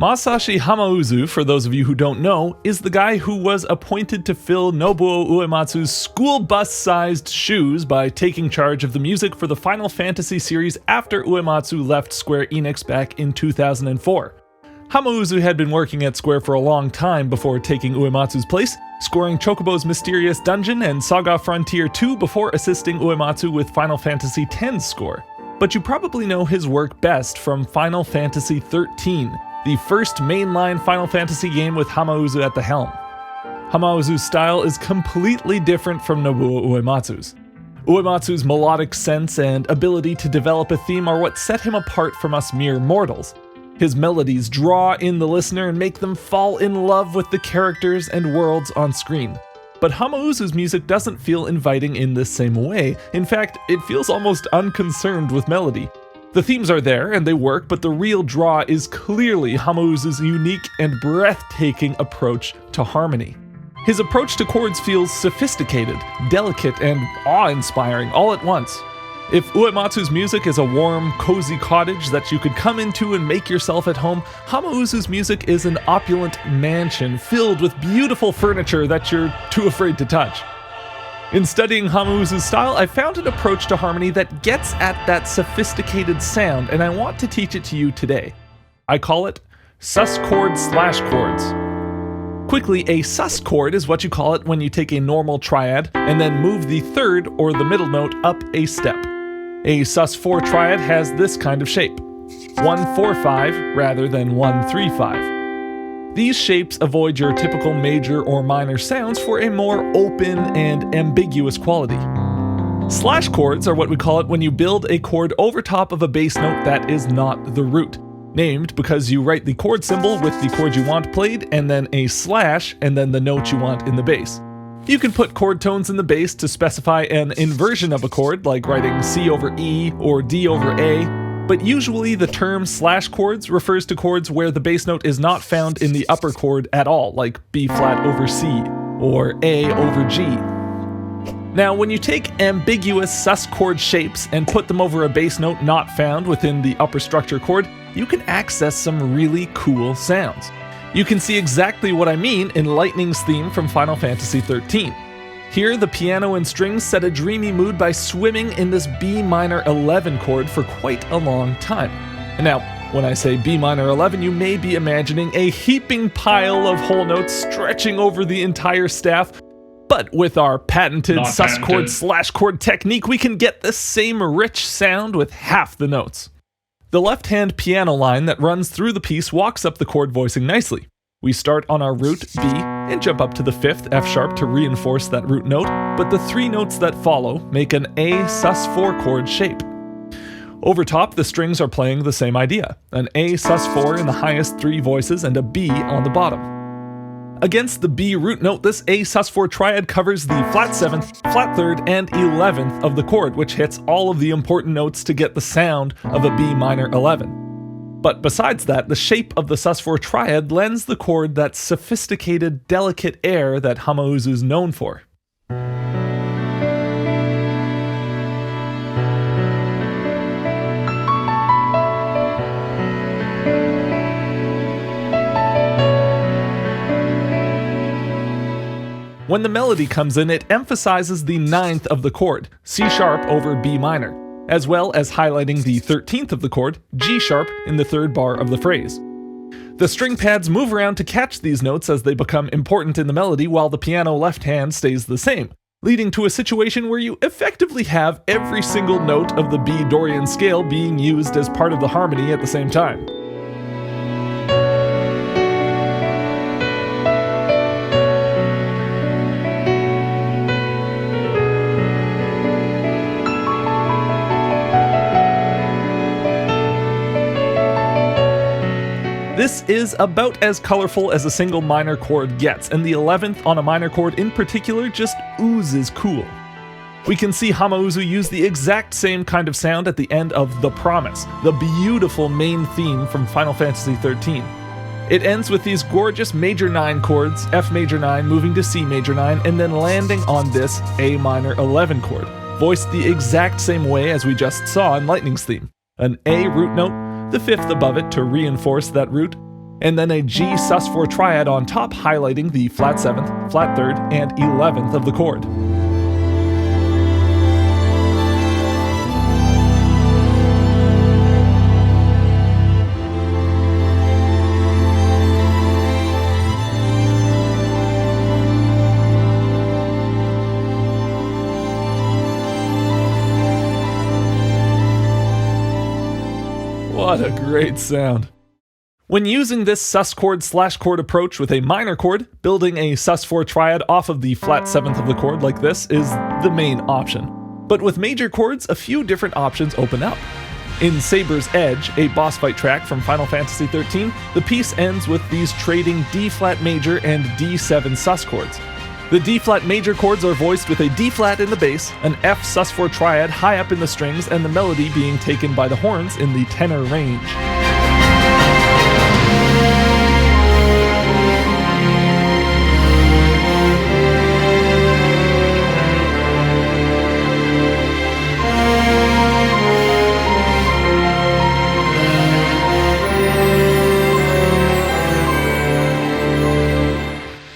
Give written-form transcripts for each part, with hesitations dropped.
Masashi Hamauzu, for those of you who don't know, is the guy who was appointed to fill Nobuo Uematsu's school bus-sized shoes by taking charge of the music for the Final Fantasy series after Uematsu left Square Enix back in 2004. Hamauzu had been working at Square for a long time before taking Uematsu's place, scoring Chocobo's Mysterious Dungeon and Saga Frontier 2 before assisting Uematsu with Final Fantasy X's score. But you probably know his work best from Final Fantasy XIII, the first mainline Final Fantasy game with Hamauzu at the helm. Hamauzu's style is completely different from Nobuo Uematsu's. Uematsu's melodic sense and ability to develop a theme are what set him apart from us mere mortals. His melodies draw in the listener and make them fall in love with the characters and worlds on screen. But Hamauzu's music doesn't feel inviting in this same way. In fact, it feels almost unconcerned with melody. The themes are there and they work, but the real draw is clearly Hamauzu's unique and breathtaking approach to harmony. His approach to chords feels sophisticated, delicate, and awe-inspiring all at once. If Uematsu's music is a warm, cozy cottage that you could come into and make yourself at home, Hamauzu's music is an opulent mansion filled with beautiful furniture that you're too afraid to touch. In studying Hamauzu's style, I found an approach to harmony that gets at that sophisticated sound, and I want to teach it to you today. I call it Sus Chord Slash Chords. Quickly, a sus chord is what you call it when you take a normal triad and then move the third or the middle note up a step. A sus4 triad has this kind of shape: 1-4-5 rather than 1-3-5. These shapes avoid your typical major or minor sounds for a more open and ambiguous quality. Slash chords are what we call it when you build a chord over top of a bass note that is not the root, named because you write the chord symbol with the chord you want played and then a slash and then the note you want in the bass. You can put chord tones in the bass to specify an inversion of a chord, like writing C over E or D over A, but usually the term slash chords refers to chords where the bass note is not found in the upper chord at all, like B flat over C or A over G. Now, when you take ambiguous sus chord shapes and put them over a bass note not found within the upper structure chord, you can access some really cool sounds. You can see exactly what I mean in Lightning's theme from Final Fantasy XIII. Here, the piano and strings set a dreamy mood by swimming in this B minor 11 chord for quite a long time. And now, when I say B minor 11, you may be imagining a heaping pile of whole notes stretching over the entire staff, but with our patented Sus Chord Slash Chord technique, we can get the same rich sound with half the notes. The left-hand piano line that runs through the piece walks up the chord voicing nicely. We start on our root, B, and jump up to the 5th F sharp to reinforce that root note, but the 3 notes that follow make an A sus4 chord shape. Over top, the strings are playing the same idea, an A sus4 in the highest 3 voices and a B on the bottom. Against the B root note, this A sus4 triad covers the flat 7th, flat 3rd, and 11th of the chord, which hits all of the important notes to get the sound of a B minor 11. But besides that, the shape of the sus4 triad lends the chord that sophisticated, delicate air that Hamauzu is known for. When the melody comes in, it emphasizes the 9th of the chord, C sharp over B minor, as well as highlighting the 13th of the chord, G sharp, in the 3rd bar of the phrase. The string pads move around to catch these notes as they become important in the melody, while the piano left hand stays the same, leading to a situation where you effectively have every single note of the B Dorian scale being used as part of the harmony at the same time. This is about as colorful as a single minor chord gets, and the 11th on a minor chord in particular just oozes cool. We can see Hamauzu use the exact same kind of sound at the end of The Promise, the beautiful main theme from Final Fantasy XIII. It ends with these gorgeous major 9 chords, F major 9 moving to C major 9, and then landing on this A minor 11 chord, voiced the exact same way as we just saw in Lightning's theme. An A root note, the 5th above it to reinforce that root, and then a G sus4 triad on top highlighting the flat 7th, flat 3rd, and 11th of the chord. What a great sound. When using this Sus Chord Slash Chord approach with a minor chord, building a sus4 triad off of the flat 7th of the chord like this is the main option. But with major chords, a few different options open up. In Saber's Edge, a boss fight track from Final Fantasy XIII, the piece ends with these trading D-flat major and D7 sus chords. The D-flat major chords are voiced with a D-flat in the bass, an F sus4 triad high up in the strings, and the melody being taken by the horns in the tenor range.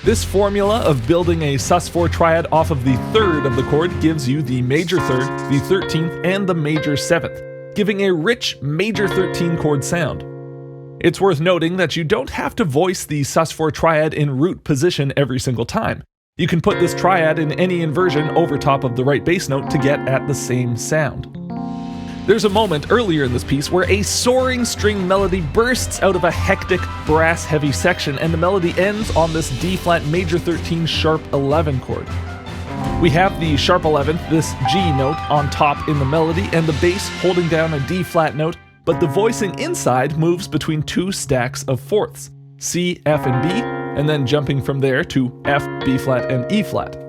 This formula of building a sus4 triad off of the 3rd of the chord gives you the major 3rd, the 13th, and the major 7th, giving a rich major 13 chord sound. It's worth noting that you don't have to voice the sus4 triad in root position every single time. You can put this triad in any inversion over top of the right bass note to get at the same sound. There's a moment earlier in this piece where a soaring string melody bursts out of a hectic, brass-heavy section, and the melody ends on this D-flat major 13 sharp 11 chord. We have the sharp 11th, this G note, on top in the melody, and the bass holding down a D-flat note, but the voicing inside moves between two stacks of fourths, C, F, and B, and then jumping from there to F, B-flat, and E-flat.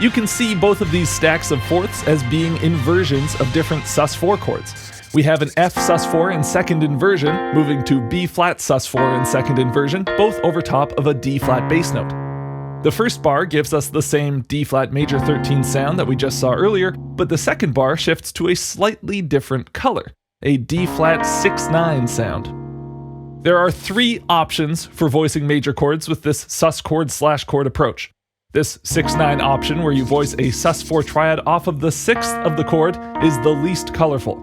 You can see both of these stacks of fourths as being inversions of different sus4 chords. We have an F sus4 in second inversion, moving to B flat sus4 in second inversion, both over top of a D flat bass note. The first bar gives us the same D flat major 13 sound that we just saw earlier, but the second bar shifts to a slightly different color, a D flat 6/9 sound. There are three options for voicing major chords with this Sus Chord Slash Chord approach. This 6/9 option, where you voice a sus4 triad off of the 6th of the chord, is the least colorful.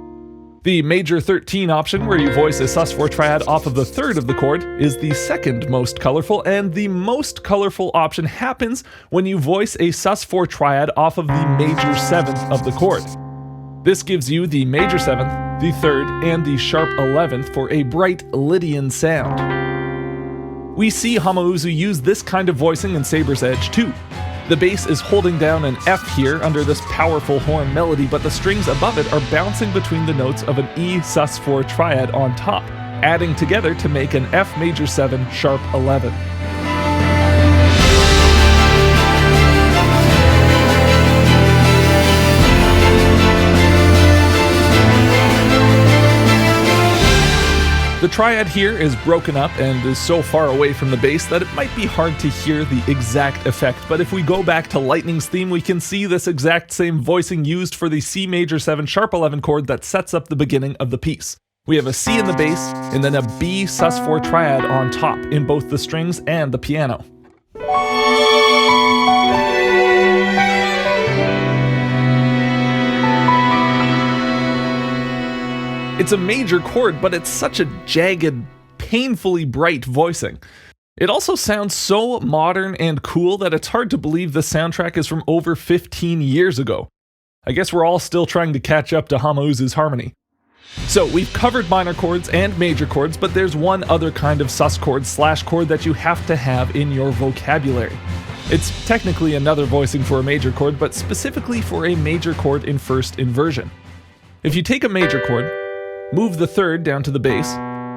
The major 13 option, where you voice a sus4 triad off of the 3rd of the chord, is the second most colorful, and the most colorful option happens when you voice a sus4 triad off of the major 7th of the chord. This gives you the major 7th, the 3rd, and the sharp 11th for a bright Lydian sound. We see Hamauzu use this kind of voicing in Saber's Edge too. The bass is holding down an F here under this powerful horn melody, but the strings above it are bouncing between the notes of an E sus4 triad on top, adding together to make an F major 7 sharp 11. The triad here is broken up and is so far away from the bass that it might be hard to hear the exact effect, but if we go back to Lightning's theme, we can see this exact same voicing used for the C major 7 sharp 11 chord that sets up the beginning of the piece. We have a C in the bass, and then a B sus4 triad on top in both the strings and the piano. It's a major chord, but it's such a jagged, painfully bright voicing. It also sounds so modern and cool that it's hard to believe the soundtrack is from over 15 years ago. I guess we're all still trying to catch up to Hamauzu's harmony. So we've covered minor chords and major chords, but there's one other kind of sus chord slash chord that you have to have in your vocabulary. It's technically another voicing for a major chord, but specifically for a major chord in first inversion. If you take a major chord, move the 3rd down to the bass,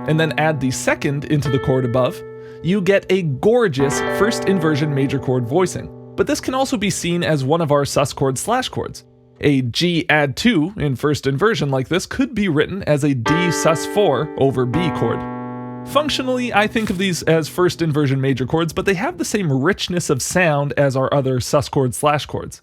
and then add the 2nd into the chord above, you get a gorgeous first inversion major chord voicing. But this can also be seen as one of our sus chord slash chords. A G add 2 in first inversion like this could be written as a D sus4 over B chord. Functionally, I think of these as first inversion major chords, but they have the same richness of sound as our other Sus Chord Slash Chords.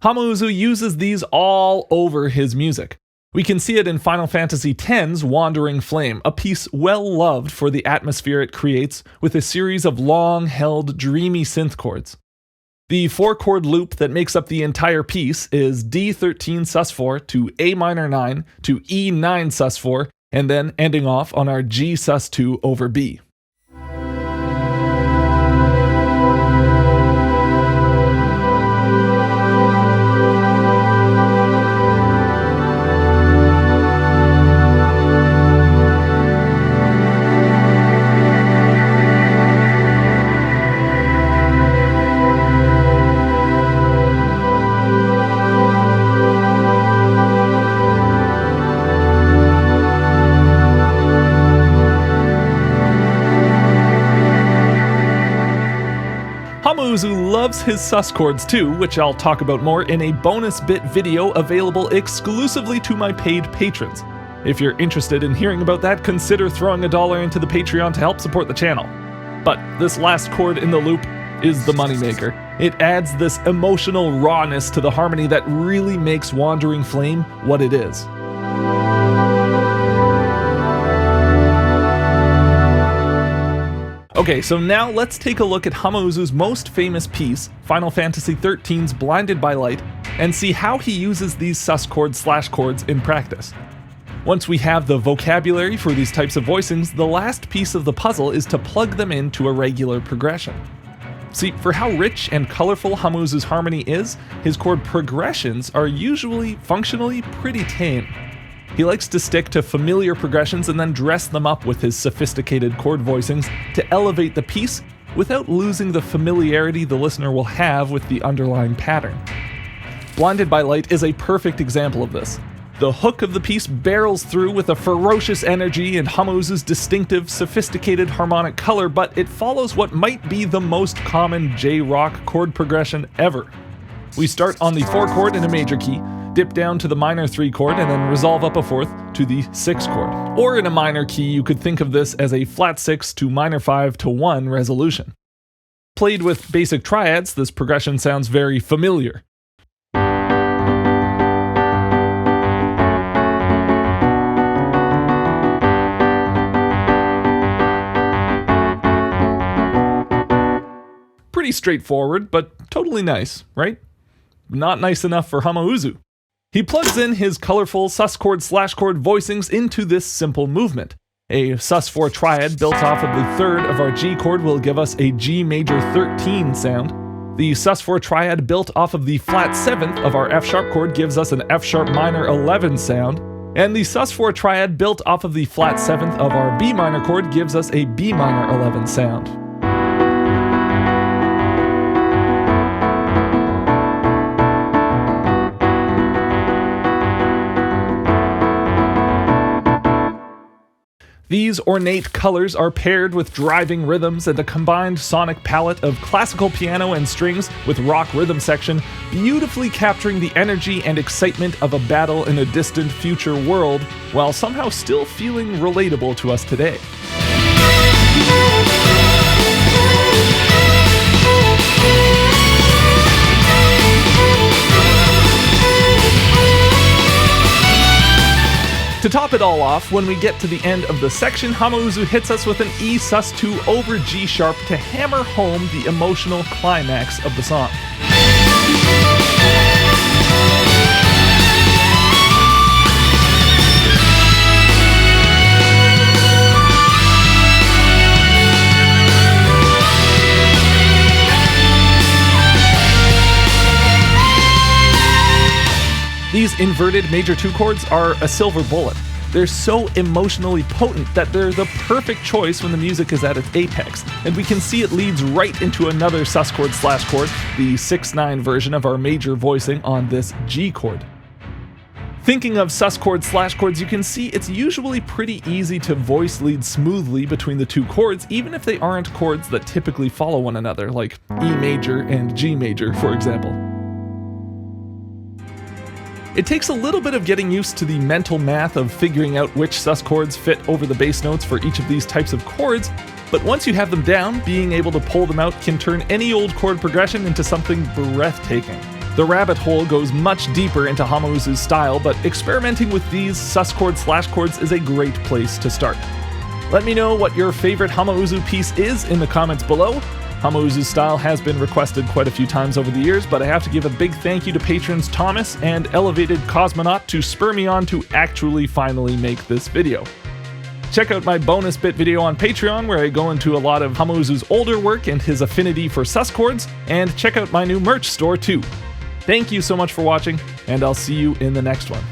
Hamauzu uses these all over his music. We can see it in Final Fantasy X's Wandering Flame, a piece well loved for the atmosphere it creates with a series of long-held, dreamy synth chords. The 4-chord loop that makes up the entire piece is D13 sus4 to A minor 9 to E9 sus4, and then ending off on our G sus2 over B. Hamauzu loves his sus chords too, which I'll talk about more in a bonus bit video available exclusively to my paid patrons. If you're interested in hearing about that, consider throwing $1 into the Patreon to help support the channel. But this last chord in the loop is the moneymaker. It adds this emotional rawness to the harmony that really makes Wandering Flame what it is. Okay, so now let's take a look at Hamauzu's most famous piece, Final Fantasy XIII's Blinded by Light, and see how he uses these Sus Chord Slash Chords in practice. Once we have the vocabulary for these types of voicings, the last piece of the puzzle is to plug them into a regular progression. See, for how rich and colorful Hamauzu's harmony is, his chord progressions are usually, functionally, pretty tame. He likes to stick to familiar progressions and then dress them up with his sophisticated chord voicings to elevate the piece without losing the familiarity the listener will have with the underlying pattern. Blinded by Light is a perfect example of this. The hook of the piece barrels through with a ferocious energy and Hamauzu's distinctive, sophisticated harmonic color, but it follows what might be the most common J-rock chord progression ever. We start on the 4 chord in a major key, dip down to the minor 3 chord, and then resolve up a fourth to the 6 chord. Or in a minor key, you could think of this as a flat 6 to minor 5 to 1 resolution. Played with basic triads, this progression sounds very familiar. Pretty straightforward, but totally nice, right? Not nice enough for Hamauzu. He plugs in his colorful Sus Chord Slash Chord voicings into this simple movement. A sus4 triad built off of the 3rd of our G chord will give us a G major 13 sound. The sus4 triad built off of the flat 7th of our F sharp chord gives us an F sharp minor 11 sound. And the sus4 triad built off of the flat 7th of our B minor chord gives us a B minor 11 sound. These ornate colors are paired with driving rhythms and a combined sonic palette of classical piano and strings with rock rhythm section, beautifully capturing the energy and excitement of a battle in a distant future world, while somehow still feeling relatable to us today. To top it all off, when we get to the end of the section, Hamauzu hits us with an E sus2 over G sharp to hammer home the emotional climax of the song. These inverted major 2 chords are a silver bullet. They're so emotionally potent that they're the perfect choice when the music is at its apex, and we can see it leads right into another Sus Chord Slash Chord, the 6/9 version of our major voicing on this G chord. Thinking of Sus Chord Slash Chords, you can see it's usually pretty easy to voice lead smoothly between the 2 chords, even if they aren't chords that typically follow one another, like E major and G major, for example. It takes a little bit of getting used to the mental math of figuring out which sus chords fit over the bass notes for each of these types of chords, but once you have them down, being able to pull them out can turn any old chord progression into something breathtaking. The rabbit hole goes much deeper into Hamauzu's style, but experimenting with these Sus Chord Slash Chords is a great place to start. Let me know what your favorite Hamauzu piece is in the comments below. Hamauzu's style has been requested quite a few times over the years, but I have to give a big thank you to patrons Thomas and Elevated Cosmonaut to spur me on to actually finally make this video. Check out my bonus bit video on Patreon where I go into a lot of Hamauzu's older work and his affinity for sus chords, and check out my new merch store too. Thank you so much for watching, and I'll see you in the next one.